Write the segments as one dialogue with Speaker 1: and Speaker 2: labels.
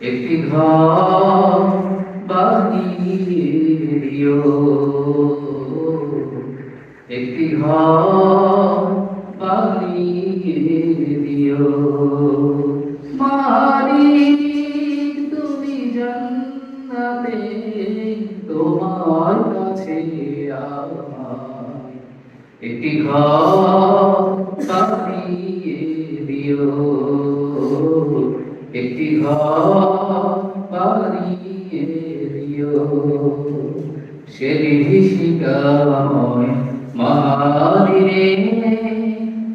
Speaker 1: একটি ঘর বানিয়ে দিও, একটি ঘর বানিয়ে দিও। মালিক তুমি জান্নাতে তোমার কাছে আমায় একটি ঘর বানিয়ে দিও, একটি ঘর বানিয়ে দিও। সে বিভীষিকাময় মহাদিনে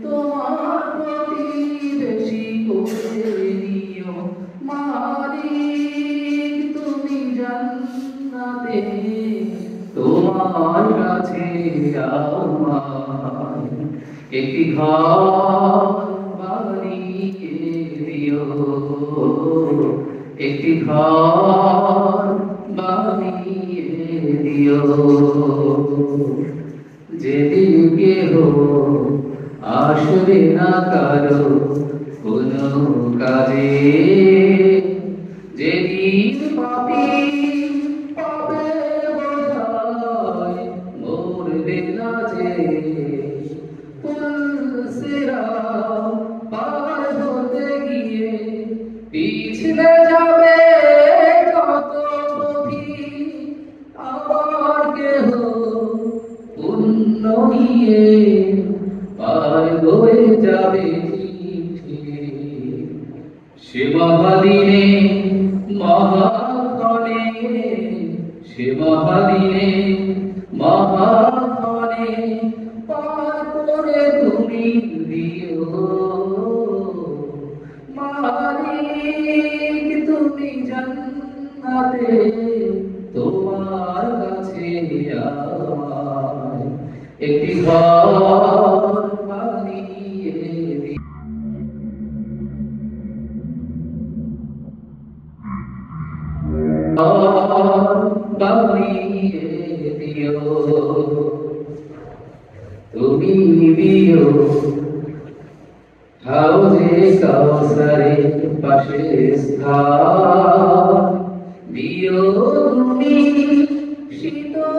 Speaker 1: তোমার প্রতিবেশী করে দিও। মালিক তুমি জান্নাতে তোমার কাছে আমায় একটি ঘর বানিয়ে দিও, একটি ঘর বানিয়ে দিও। যেদিকে আসবে না কারো কোনো কাজে, যেদিন পাপী পাবে বোঝায় মরবে না যে, পুলসিরাত পার হতে গিয়ে পিছলে যাবে কত পথী, আবার কেহ পুণ্য নিয়ে পার হয়ে যাবে সে মহাদিনে মহাক্ষণে, সে মহাদিনে মহাক্ষণে পার করে তুমি দিও। মালিক তুমি জান্নাতে তোমার কাছে আমায় একটি ঘর বানিয়ে দিও, বানিয়ে দিও। তুমি দিও হাউজে কাউসারের পাশে স্থান, দিও তুমি শীতল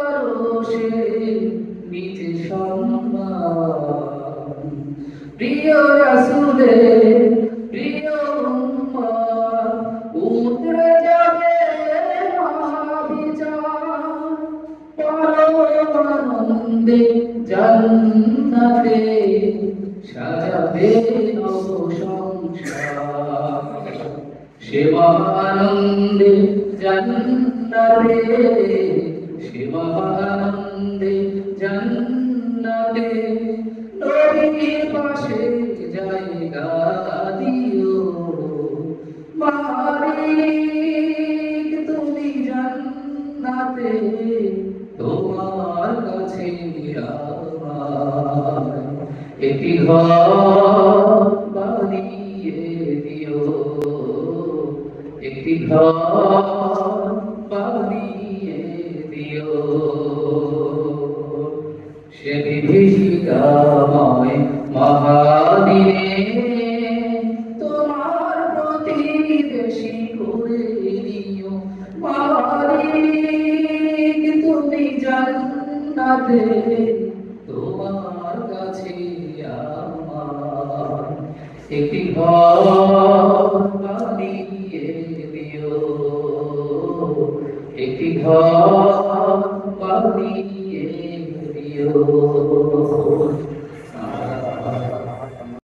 Speaker 1: আরশে নিচে সম্মান। প্রিয় রাসূলের প্রিয় উম্মত উতরে যাবে মহাবিচার, পরম আনন্দে জান্নাতে সাজাবে নব সংসার। সে মহানন্দে জান্নাতে, সে মহানন্দে জান্নাতে নবীর পাশে জায়গা দিও। মালিক তুমি জান্নাতে তোমার কাছে আমায় একটি ঘর বানিয়ে দিও, একটি ঘর বানিয়ে দিও। সে বিভীষিকাময় মহাদিনে তোমার প্রতিবেশী করে দিও। মালিক তুমি জান্নাতে তোমার কাছে আমার একটি ঘর বানিয়ে দিও, একটি ঘর বানিয়ে দিও।